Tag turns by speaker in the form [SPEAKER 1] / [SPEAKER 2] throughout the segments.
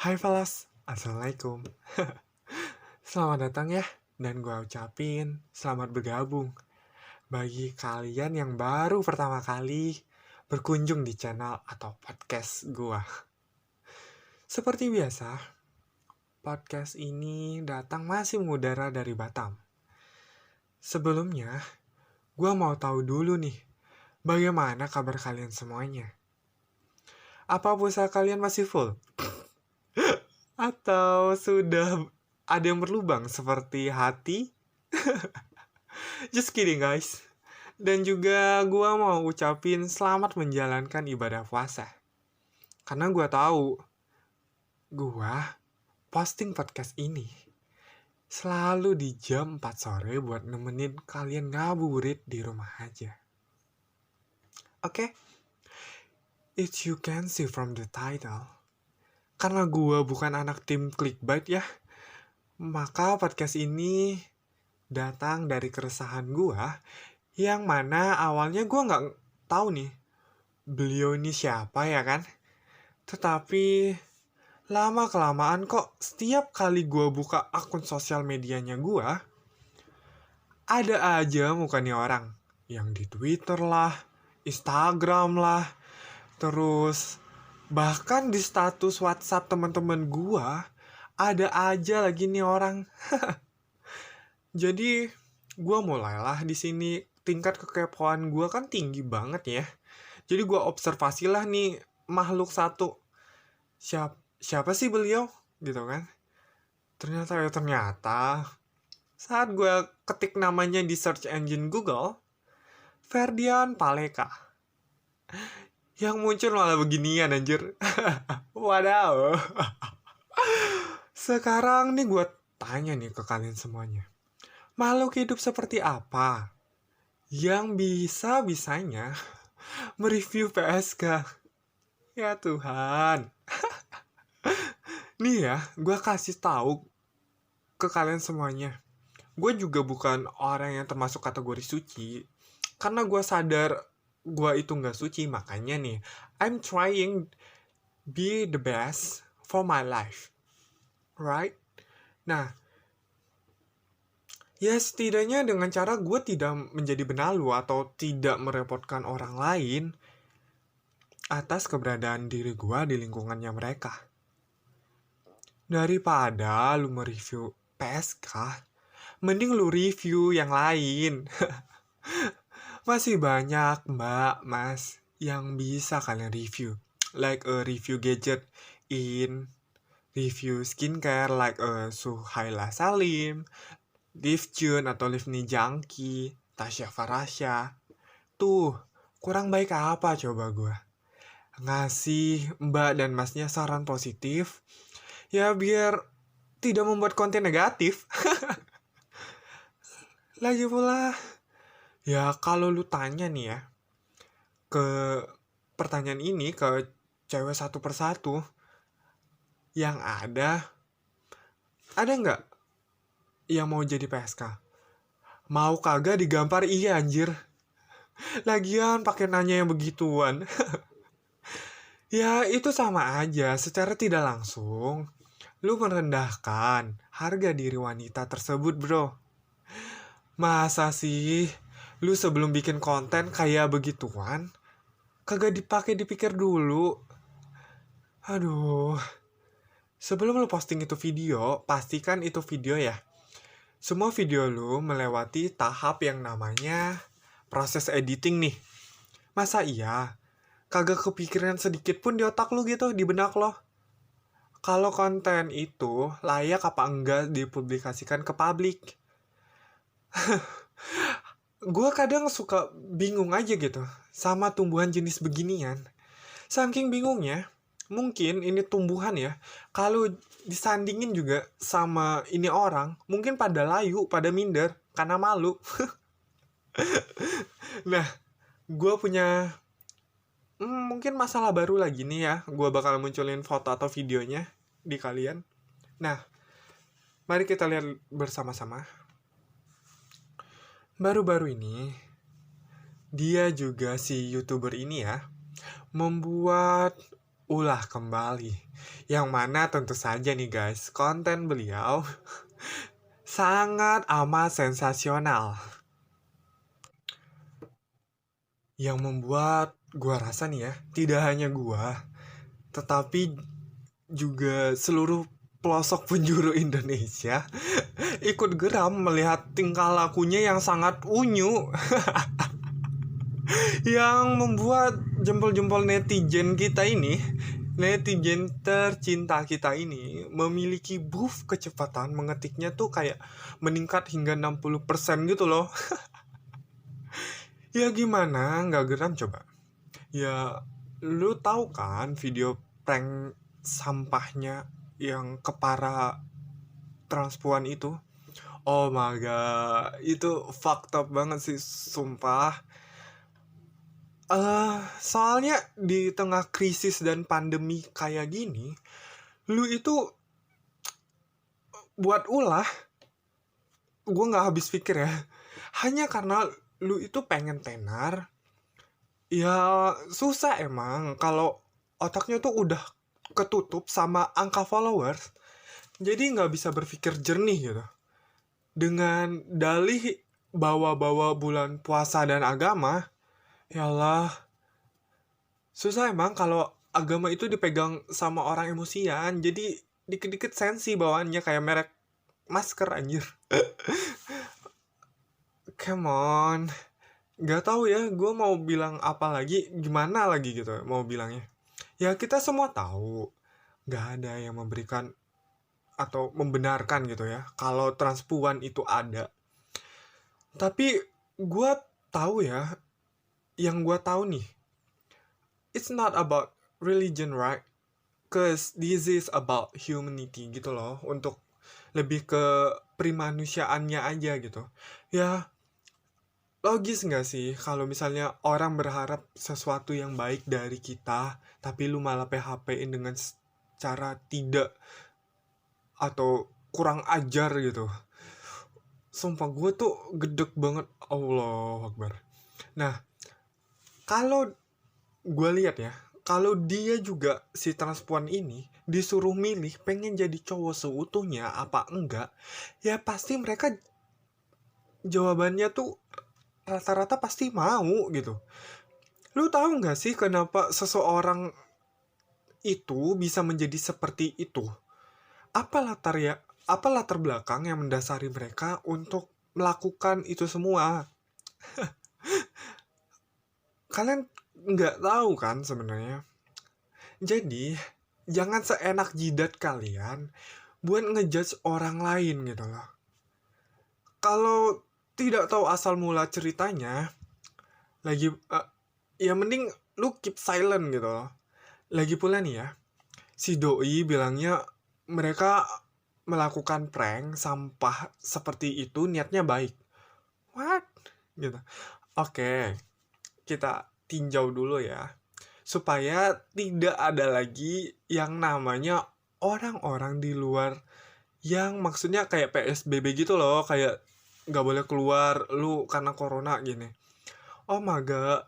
[SPEAKER 1] Hai Falas, Assalamualaikum. Selamat datang ya, dan gue ucapin selamat bergabung bagi kalian yang baru pertama kali berkunjung di channel atau podcast gue. Seperti biasa, podcast ini datang masih mengudara dari Batam. Sebelumnya, gue mau tahu dulu nih, bagaimana kabar kalian semuanya? Apa pulsa kalian masih full? Atau sudah ada yang berlubang seperti hati? Just kidding guys. Dan juga gue mau ucapin selamat menjalankan ibadah puasa. Karena gue tahu gue posting podcast ini selalu di jam 4 sore buat nemenin kalian ngabuburit di rumah aja. Oke? If you can see from the title, karena gue bukan anak tim clickbait ya, maka podcast ini datang dari keresahan gue yang mana awalnya gue nggak tahu nih beliau ini siapa ya kan. Tetapi lama-kelamaan kok setiap kali gue buka akun sosial medianya gue, ada aja muka nih orang. Yang di Twitter lah, Instagram lah, terus bahkan di status WhatsApp teman-teman gue, ada aja lagi nih orang. Jadi gue mulailah di sini, tingkat kekepoan gue kan tinggi banget ya. Jadi gue observasilah nih makhluk satu. Siapa sih beliau? Gitu kan. Ternyata saat gue ketik namanya di search engine Google, Ferdian Paleka. Yang muncul malah beginian anjir. Wadaw. Sekarang nih gue tanya nih ke kalian semuanya. Makhluk hidup seperti apa yang bisa-bisanya mereview PSK? Ya Tuhan. Nih ya, gue kasih tahu ke kalian semuanya. Gue juga bukan orang yang termasuk kategori suci. Karena gue sadar gue itu gak suci. Makanya nih, I'm trying be the best for my life. Right? Nah, ya setidaknya dengan cara gue tidak menjadi benalu atau tidak merepotkan orang lain atas keberadaan diri gue di lingkungannya mereka. Daripada lu mereview PSK, mending lu review yang lain. Masih banyak mbak, mas, yang bisa kalian review. Like a review gadget in review skincare like Suhaila Salim, Liv Jun atau Livni Jangki, Tasya Farasya. Tuh, kurang baik apa coba gue? Ngasih mbak dan masnya saran positif, ya biar tidak membuat konten negatif. Lagi pula, ya kalau lu tanya nih ya, ke pertanyaan ini ke cewek satu persatu, yang ada nggak yang mau jadi PSK? Mau kagak digampar? Iya anjir. Lagian pakai nanya yang begituan. Ya itu sama aja, secara tidak langsung lu merendahkan harga diri wanita tersebut bro. Masa sih lu sebelum bikin konten kayak begituan kagak dipikir dulu? Aduh. Sebelum lu posting itu video, pastikan itu video ya, semua video lu melewati tahap yang namanya proses editing nih. Masa iya kagak kepikiran sedikit pun di otak lu gitu, di benak lo, kalau konten itu layak apa enggak dipublikasikan ke publik? Gue kadang suka bingung aja gitu sama tumbuhan jenis beginian. Saking bingungnya, mungkin ini tumbuhan ya, kalau disandingin juga sama ini orang, mungkin pada layu, pada minder, karena malu. Nah, gue punya mungkin masalah baru lagi nih ya. Gue bakal munculin foto atau videonya di kalian. Nah, mari kita lihat bersama-sama. Baru-baru ini, dia juga si YouTuber ini ya, membuat ulah kembali. Yang mana tentu saja nih guys, konten beliau sangat amat sensasional. Yang membuat gua rasa nih ya, tidak hanya gua, tetapi juga seluruh pelosok penjuru Indonesia ikut geram melihat tingkah lakunya yang sangat unyu. Yang membuat jempol-jempol netizen kita ini, netizen tercinta kita ini, memiliki buff kecepatan mengetiknya tuh kayak meningkat hingga 60% gitu loh. Ya gimana nggak geram coba? Ya lu tahu kan video prank sampahnya yang kepara transpuan itu? Oh my god, itu fucked up banget sih, sumpah. Soalnya di tengah krisis dan pandemi kayak gini, lu itu buat ulah, gue nggak habis pikir ya. Hanya karena lu itu pengen tenar, ya susah emang kalau otaknya tuh udah ketutup sama angka followers, jadi nggak bisa berpikir jernih gitu. Dengan dalih bawa-bawa bulan puasa dan agama, yalah, susah emang kalau agama itu dipegang sama orang emosian, jadi dikit-dikit sensi bawaannya kayak merek masker anjir. Come on. Gak tahu ya, gue mau bilang apa lagi, gimana lagi gitu mau bilangnya. Ya kita semua tahu, gak ada yang memberikan atau membenarkan gitu ya, kalau transpuan itu ada. Tapi gue tahu ya, yang gue tahu nih, it's not about religion, right? Cause this is about humanity gitu loh, untuk lebih ke primanusiaannya aja gitu. Ya logis nggak sih kalau misalnya orang berharap sesuatu yang baik dari kita, tapi lu malah PHP-in dengan cara tidak atau kurang ajar gitu. Sumpah gue tuh gedek banget, Allah Akbar. Nah, kalau gue lihat ya, kalau dia juga si transpuan ini disuruh milih pengen jadi cowok seutuhnya apa enggak, ya pasti mereka jawabannya tuh rata-rata pasti mau gitu. Lu tahu nggak sih kenapa seseorang itu bisa menjadi seperti itu? Apa latar belakang yang mendasari mereka untuk melakukan itu semua? Kalian nggak tahu kan sebenarnya? Jadi, jangan seenak jidat kalian buat ngejudge orang lain gitu loh. Kalau tidak tahu asal mula ceritanya, ya mending lu keep silent gitu loh. Lagi pula nih ya, si doi bilangnya mereka melakukan prank sampah seperti itu niatnya baik. What? Gitu. Oke, kita tinjau dulu ya. Supaya tidak ada lagi yang namanya orang-orang di luar yang maksudnya kayak PSBB gitu loh, kayak nggak boleh keluar lu karena corona gini. Oh my god,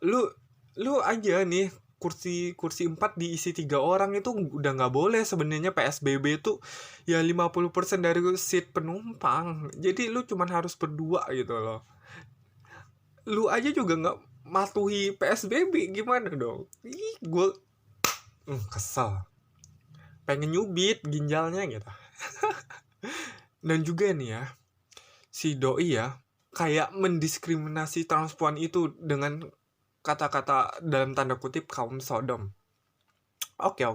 [SPEAKER 1] lu aja nih kursi 4 diisi 3 orang itu udah nggak boleh sebenarnya. PSBB itu ya 50% dari seat penumpang. Jadi lu cuman harus berdua gitu loh. Lu aja juga nggak matuhi PSBB, gimana dong? Ih, gue kesel. Pengen nyubit ginjalnya gitu. Dan juga nih ya, si doi ya kayak mendiskriminasi transpuan itu dengan kata-kata dalam tanda kutip kaum Sodom. Oke.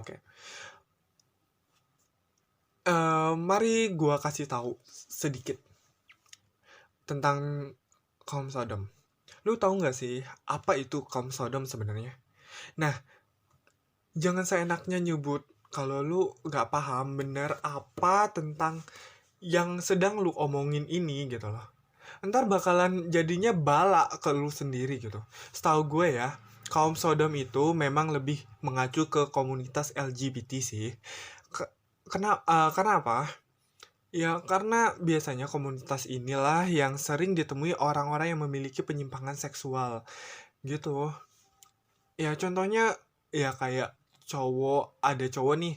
[SPEAKER 1] Mari gua kasih tahu sedikit tentang kaum Sodom. Lu tahu nggak sih apa itu kaum Sodom sebenarnya? Nah, jangan seenaknya nyebut kalau lu nggak paham bener apa tentang yang sedang lu omongin ini gitu loh. Ntar bakalan jadinya bala ke lu sendiri gitu. Setahu gue ya, kaum Sodom itu memang lebih mengacu ke komunitas LGBT sih. Kenapa? Ya karena biasanya komunitas inilah yang sering ditemui orang-orang yang memiliki penyimpangan seksual gitu. Ya contohnya ya kayak ada cowok nih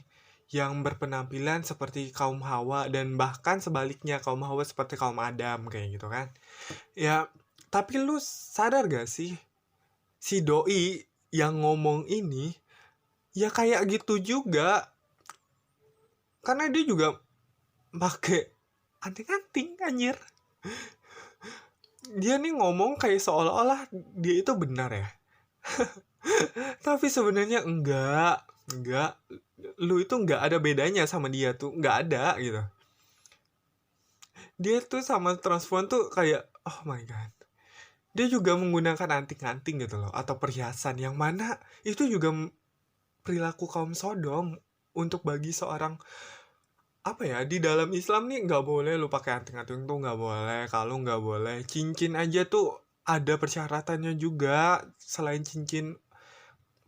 [SPEAKER 1] yang berpenampilan seperti kaum Hawa dan bahkan sebaliknya kaum Hawa seperti kaum Adam kayak gitu kan. Ya, tapi lu sadar gak sih si doi yang ngomong ini ya kayak gitu juga, karena dia juga pakai anting-anting anjir. Dia nih ngomong kayak seolah-olah dia itu benar ya. Tapi sebenarnya enggak. Lu itu enggak ada bedanya sama dia tuh, enggak ada gitu. Dia tuh sama transpuan tuh kayak, oh my god. Dia juga menggunakan anting-anting gitu loh, atau perhiasan yang mana itu juga perilaku kaum Sodom. Untuk bagi seorang, apa ya, di dalam Islam nih nggak boleh lu pakai anting-anting tuh, nggak boleh. Kalau nggak boleh, cincin aja tuh ada persyaratannya juga. Selain cincin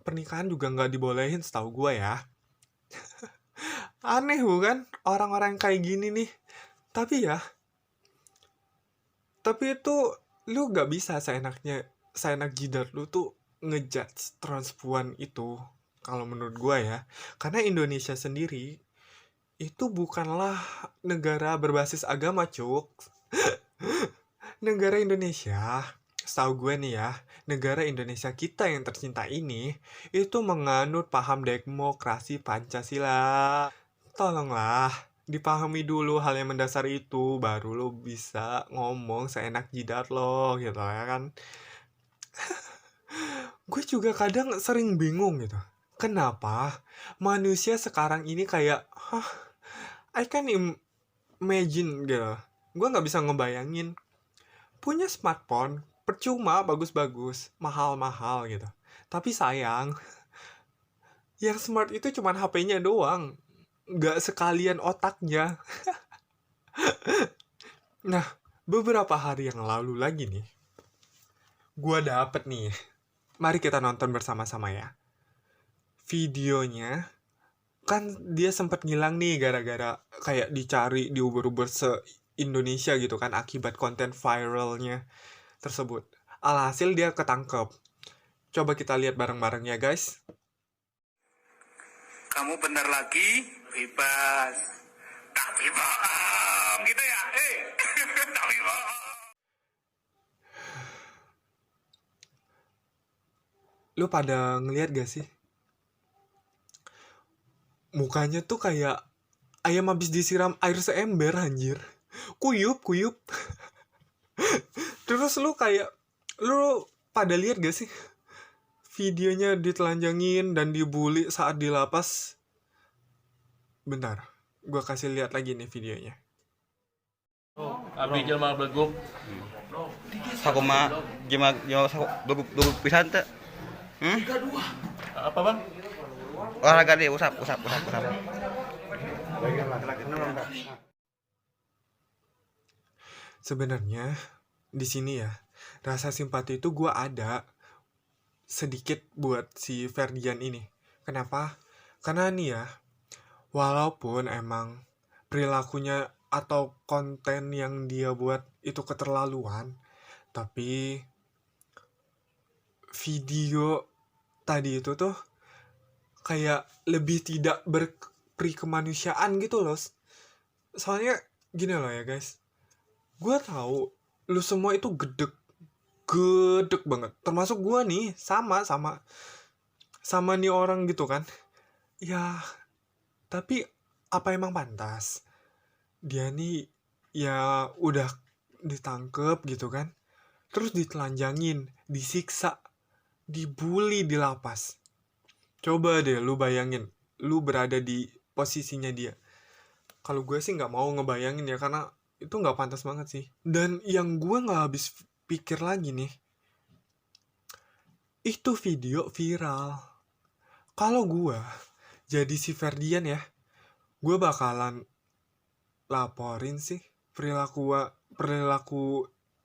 [SPEAKER 1] pernikahan juga nggak dibolehin setahu gue ya. Aneh bukan orang-orang kayak gini nih. Tapi itu lu nggak bisa seenak jidat lu tuh ngejudge transpuan itu, kalau menurut gue ya. Karena Indonesia sendiri itu bukanlah negara berbasis agama, cuk. Negara Indonesia, setahu gue nih ya, negara Indonesia kita yang tercinta ini itu menganut paham demokrasi Pancasila. Tolonglah dipahami dulu hal yang mendasar itu, baru lo bisa ngomong seenak jidat lo gitu ya kan. Gue juga kadang sering bingung gitu, kenapa manusia sekarang ini kayak I can imagine gitu. Gue gak bisa ngebayangin punya smartphone percuma, bagus-bagus, mahal-mahal gitu. Tapi sayang, yang smart itu cuma HP-nya doang, gak sekalian otaknya. Nah, beberapa hari yang lalu lagi nih, gue dapet nih. Mari kita nonton bersama-sama ya. Videonya, kan dia sempat ngilang nih gara-gara kayak dicari di Uber-Uber se-Indonesia gitu kan, akibat konten viralnya tersebut. Alhasil dia ketangkep. Coba kita lihat bareng-bareng ya guys.
[SPEAKER 2] Kamu benar lagi bebas, tapi bohong gitu ya, tapi bohong.
[SPEAKER 1] Lu pada ngeliat gak sih? Mukanya tuh kayak ayam habis disiram air seember anjir. Kuyup. Terus lu pada lihat gak sih videonya ditelanjangin dan dibully saat di lapas? Bentar, gue kasih lihat lagi nih videonya.
[SPEAKER 3] Abi jelema beleguk.
[SPEAKER 4] Sakuma jelema beleguk pisan teh.
[SPEAKER 3] Apa bang?
[SPEAKER 4] Olahraga deh, usap.
[SPEAKER 1] Sebenarnya di sini ya, rasa simpati itu gue ada sedikit buat si Ferdian ini. Kenapa? Karena nih ya, walaupun emang perilakunya atau konten yang dia buat itu keterlaluan, tapi video tadi itu tuh kayak lebih tidak berperi kemanusiaan gitu loh. Soalnya gini loh ya guys, gue tahu lu semua itu gedek banget, termasuk gue nih, sama nih orang gitu kan ya. Tapi apa emang pantas dia nih ya udah ditangkep gitu kan, terus ditelanjangin, disiksa, dibully di lapas? Coba deh lu bayangin, lu berada di posisinya dia. Kalau gue sih nggak mau ngebayangin ya, karena itu nggak pantas banget sih. Dan yang gue nggak habis pikir lagi nih, itu video viral. Kalau gue jadi si Ferdian ya, gue bakalan laporin sih perilaku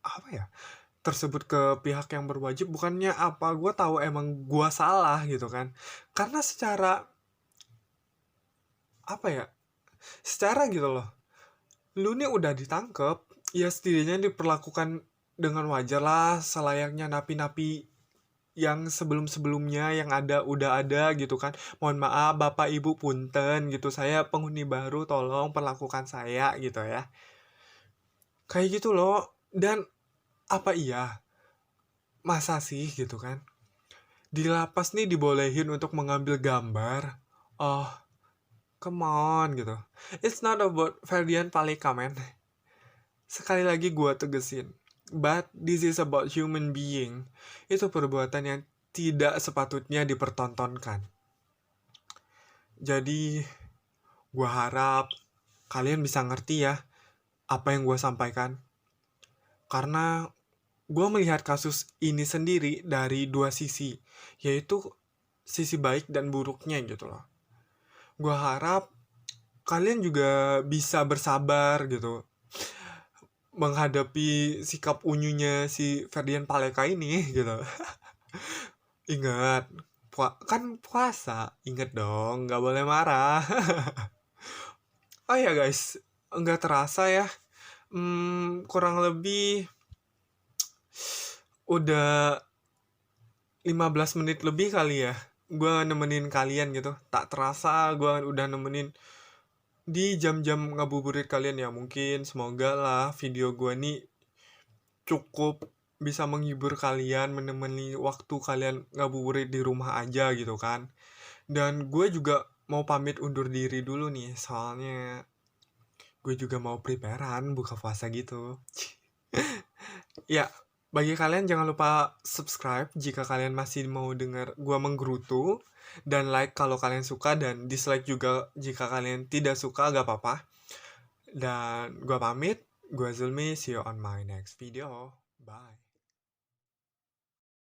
[SPEAKER 1] apa ya tersebut ke pihak yang berwajib. Bukannya apa, gue tahu emang gue salah gitu kan, karena secara apa ya, secara gitu loh, lu nih udah ditangkep, ya setidaknya diperlakukan dengan wajar lah, selayaknya napi-napi yang sebelum-sebelumnya yang udah ada gitu kan. Mohon maaf Bapak Ibu punten gitu. Saya penghuni baru, tolong perlakukan saya gitu ya. Kayak gitu loh. Dan apa iya? Masa sih gitu kan? Di lapas nih dibolehin untuk mengambil gambar. Oh, come on gitu. It's not about Ferdian Paleka, man. Sekali lagi gue tegesin. But this is about human being. Itu perbuatan yang tidak sepatutnya dipertontonkan. Jadi, gue harap kalian bisa ngerti ya apa yang gue sampaikan. Karena gue melihat kasus ini sendiri dari dua sisi, yaitu sisi baik dan buruknya gitu loh. Gue harap kalian juga bisa bersabar gitu menghadapi sikap unyunya si Ferdian Paleka ini gitu. Ingat, kan puasa, inget dong, nggak boleh marah. Oh ya guys, nggak terasa ya, kurang lebih udah 15 menit lebih kali ya gue nemenin kalian gitu. Tak terasa gue udah nemenin di jam-jam ngabuburit kalian ya. Mungkin semoga lah video gue nih cukup bisa menghibur kalian, menemani waktu kalian ngabuburit di rumah aja gitu kan. Dan gue juga mau pamit undur diri dulu nih, soalnya gue juga mau preparean buka puasa gitu. Ya, bagi kalian jangan lupa subscribe jika kalian masih mau dengar gua menggerutu, dan like kalau kalian suka, dan dislike juga jika kalian tidak suka, gak apa-apa. Dan gua pamit, gua Zulmi, see you on my next video. Bye.